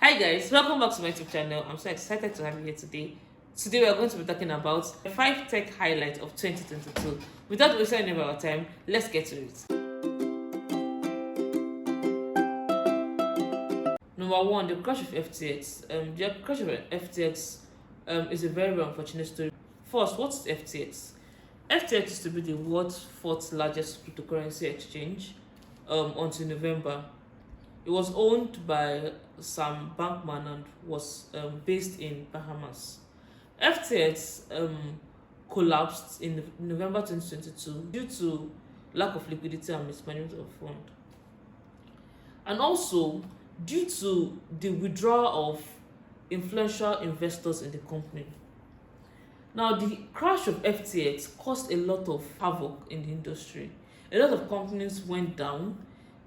Hi guys, welcome back to my YouTube channel. I'm so excited to have you here today. Today we are going to be talking about the 5 tech highlights of 2022. Without wasting any of our time, let's get to it. Number 1, the crash of FTX. The crash of FTX is a very, very unfortunate story. First, what's FTX? FTX used to be the world's 4th largest cryptocurrency exchange until November. It was owned by Sam Bankman and was based in Bahamas. FTX collapsed in November 2022 due to lack of liquidity and mismanagement of fund, and also due to the withdrawal of influential investors in the company. Now, the crash of FTX caused a lot of havoc in the industry. A lot of companies went down.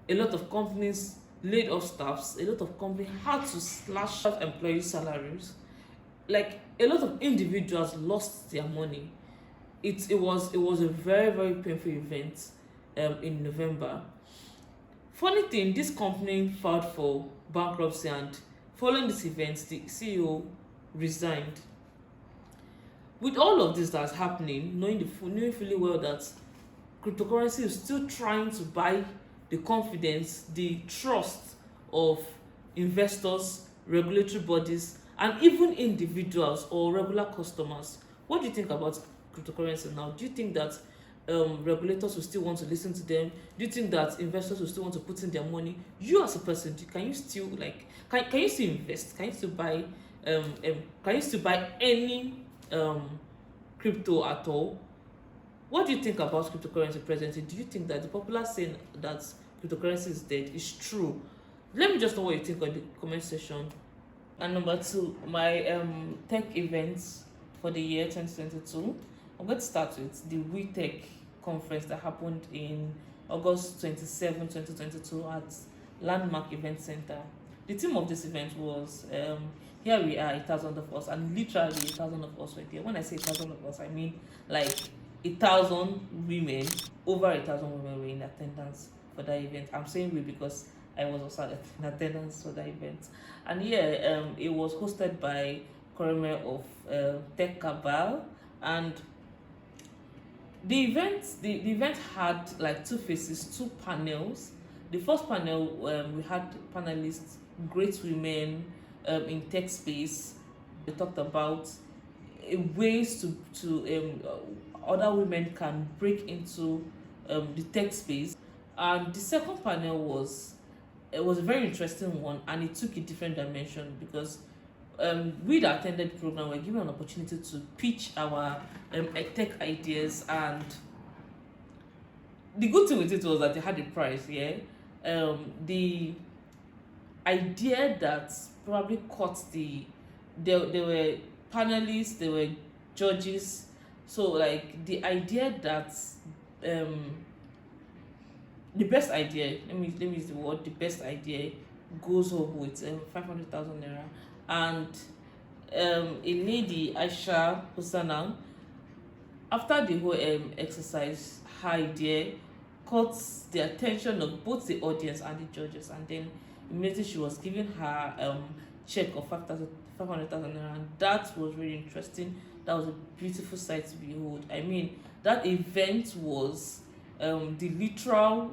A lot of companies laid off staffs. A lot of companies had to slash employee salaries. Like, a lot of individuals lost their money. It was a very, very painful event in November. Funny thing, this company filed for bankruptcy, and following this event, the CEO resigned. With all of this that's happening, knowing fully well that cryptocurrency is still trying to buy the confidence, the trust of investors, regulatory bodies, and even individuals or regular customers. What do you think about cryptocurrency now? Do you think that regulators will still want to listen to them? Do you think that investors will still want to put in their money? You as a person, can you still can you still invest? Can you still buy any crypto at all? What do you think about cryptocurrency presently? Do you think that the popular saying that cryptocurrency is dead is true? Let me just know what you think on the comment section. And number 2, my tech events for the year 2022. I'm going to start with the WeTech conference that happened in August 27, 2022 at Landmark Event Center. The theme of this event was here we are, 1,000 of us, and literally 1,000 of us were there. When I say 1,000 of us, I mean like 1,000 women, over 1,000 women were in attendance for that event. I'm saying we because I was also in attendance for that event. And it was hosted by Koreme of Tech Cabal. And the event had like 2 phases, 2 panels. The first panel, we had panelists, great women in tech space. They talked about ways to other women can break into the tech space. And the second panel was a very interesting one, and it took a different dimension because we that attended the program were given an opportunity to pitch our tech ideas. And the good thing with it was that they had a prize. The idea that probably caught there were panelists, there were judges. So like the idea that the best idea, let me use the word, the best idea goes home with 500,000 naira. And a lady, Aisha Hosanna, after the whole exercise, her idea caught the attention of both the audience and the judges, and then immediately she was given her check of 500,000 naira, and that was really interesting. That was a beautiful sight to behold. I mean, that event was the literal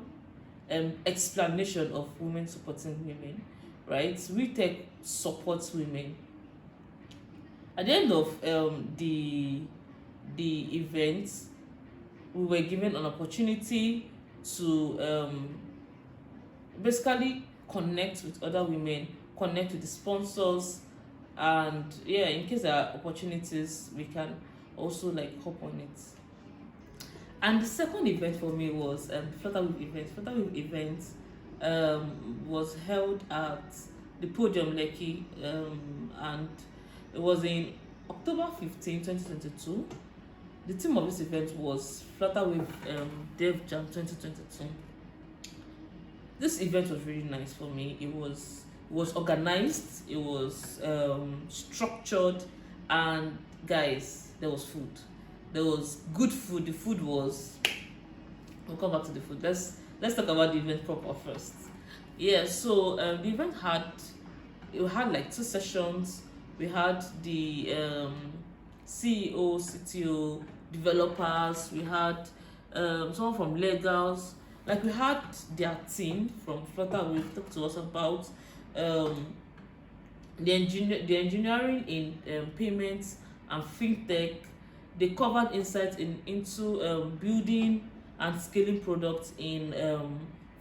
explanation of women supporting women, right? WeTech supports women. At the end of the event, we were given an opportunity to basically connect with other women, connect with the sponsors, and in case there are opportunities, we can also like hop on it. And the second event for me was Flutterwave event. Flutterwave event was held at the Podium Lekki, and it was in October 15, 2022. The theme of this event was Flutterwave Dev Jam 2022. This event was really nice for me. It was organized, it was structured, and guys, there was food. There was good food. The food was, we'll come back to the food. Let's talk about the event proper first. So the event had we had like two sessions. We had the CEO, CTO, developers. We had someone from legals. Like we had their team from Flutter. We talked to us about um, the engineering in payments and fintech. They covered insights into building and scaling products in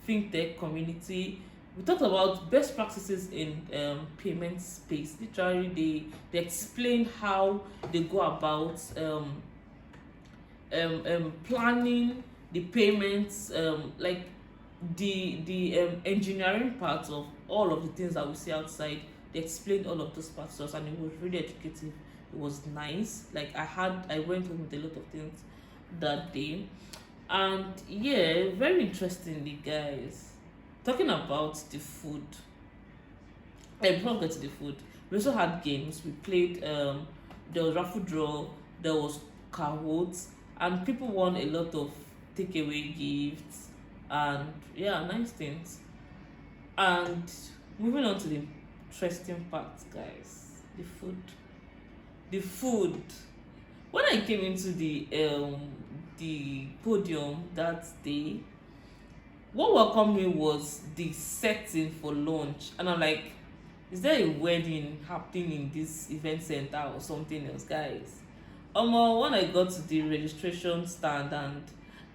fintech community. We talked about best practices in payment space. Literally, they explain how they go about planning the payments, like the engineering part of all of the things that we see outside. They explained all of those parts to us, and it was really educative. It was nice. Like I went home with a lot of things that day. And yeah, very interestingly, guys, talking about the food. Before we get to the food, we also had games. We played. There was raffle draw. There was cards, and people won a lot of takeaway gifts, and yeah, nice things. And moving on to the interesting part, guys, the food. The food. When I came into the podium that day, what welcomed me was the setting for lunch, and I'm like, is there a wedding happening in this event center or something else, guys? When I got to the registration stand and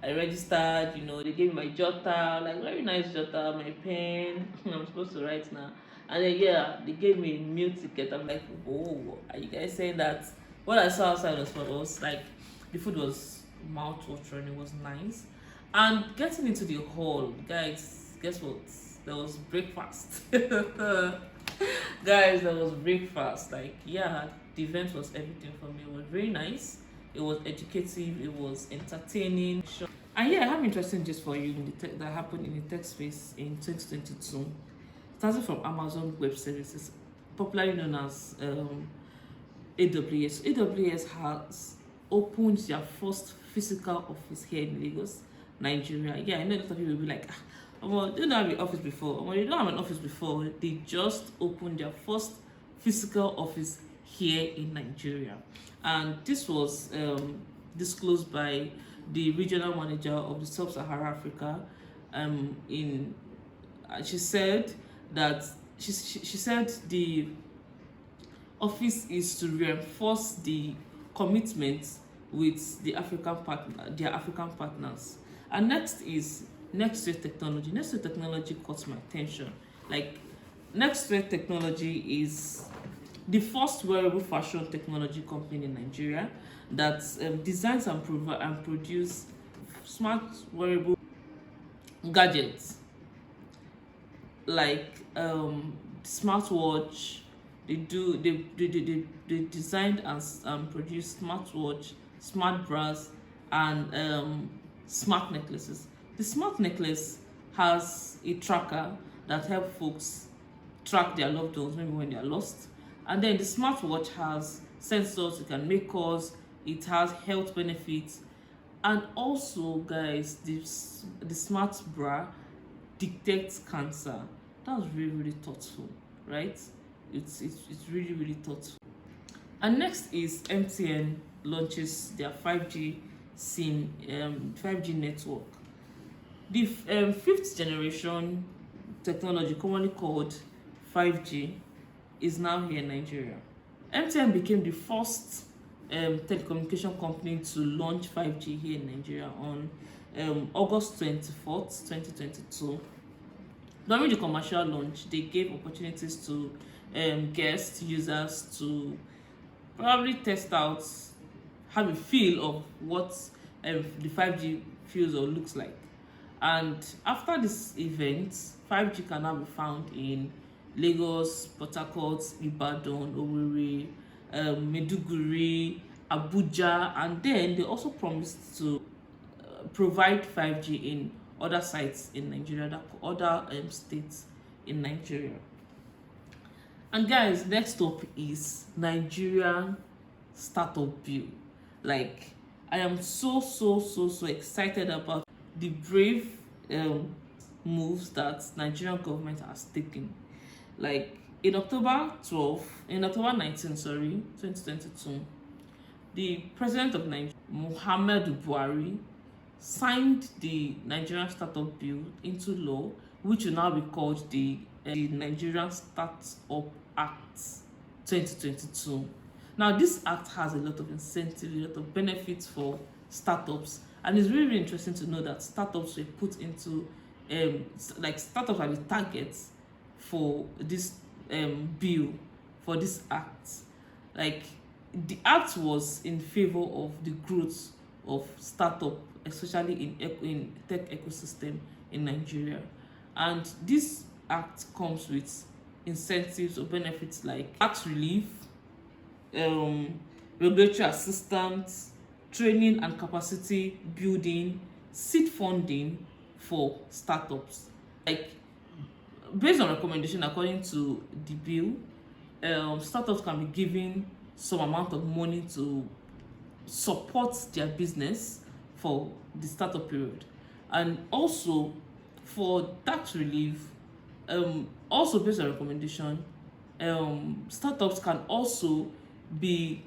I registered, they gave me my jotter, like very nice jotter, my pen. I'm supposed to write now. And then yeah, they gave me a meal ticket. I'm like, whoa, are you guys saying that? What I saw outside was like the food was mouth watering, it was nice. And getting into the hall, guys, guess what? There was breakfast. Guys, there was breakfast. Like, yeah, the event was everything for me. It was very nice, it was educative, it was entertaining. And yeah, I have interesting gist for you in the tech that happened in the tech space in 2022. Starting from Amazon Web Services, popularly known as AWS. AWS has opened their first physical office here in Lagos, Nigeria. Yeah, I know a lot of people will be like, they don't have an office before. They don't have an office before. They just opened their first physical office here in Nigeria. And this was disclosed by the regional manager of the Sub-Saharan Africa. She said that she said the office is to reinforce the commitment with their African partners. And next is Next Wave Technology. Next Wave Technology caught my attention. Like, Next Wave Technology is the first wearable fashion technology company in Nigeria that designs and produce smart wearable gadgets like smartwatch. They designed and produced smartwatch, smart bras, and smart necklaces. The smart necklace has a tracker that helps folks track their loved ones maybe when they are lost. And then the smartwatch has sensors, it can make calls, it has health benefits. And also, guys, the smart bra detects cancer. That was really, really thoughtful, right? It's really, really thoughtful. And next is MTN launches their 5G SIM 5G network. The fifth generation technology, commonly called 5G, is now here in Nigeria. MTN became the first telecommunication company to launch 5G here in Nigeria on August 24th, 2022. During the commercial launch, they gave opportunities to guest users to probably test out, have a feel of what the 5G feels or looks like. And after this event, 5G can now be found in Lagos, Port Harcourt, Ibadan, Owerri, Maiduguri, Abuja, and then they also promised to provide 5G in other sites in Nigeria, other states in Nigeria. And guys, next up is Nigerian startup bill. Like, I am so excited about the brave moves that Nigerian government has taken. Like, in October 19, sorry, 2022, the president of Nigeria, Muhammadu Buhari, signed the Nigerian Startup Bill into law, which will now be called the Nigerian Startup Act 2022. Now, this act has a lot of incentives, a lot of benefits for startups, and it's really, really interesting to know that startups were put into like startups are the targets for this bill, for this act. Like, the act was in favor of the growth of startup, especially in tech ecosystem in Nigeria. And this act comes with incentives or benefits like tax relief, regulatory assistance, training and capacity building, seed funding for startups. Like, based on recommendation according to the bill, startups can be given some amount of money to support their business for the startup period, and also for tax relief. Also based on recommendation, startups can also be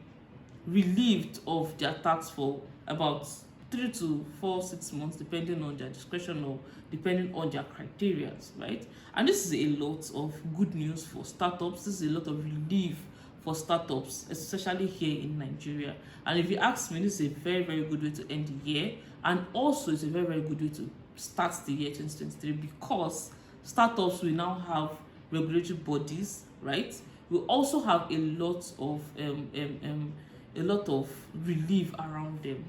relieved of their tax for about 3 to 6 months, depending on their discretion or depending on their criteria, right? And this is a lot of good news for startups. This is a lot of relief for startups, especially here in Nigeria. And if you ask me, this is a very, very good way to end the year, and also it's a very, very good way to start the year 2023, because startups will now have regulatory bodies, right? We also have a lot of relief around them.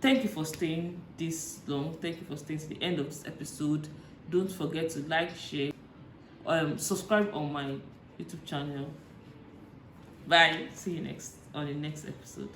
Thank you for staying this long. Thank you for staying to the end of this episode. Don't forget to like, share, subscribe on my YouTube channel. Bye. See you on the next episode.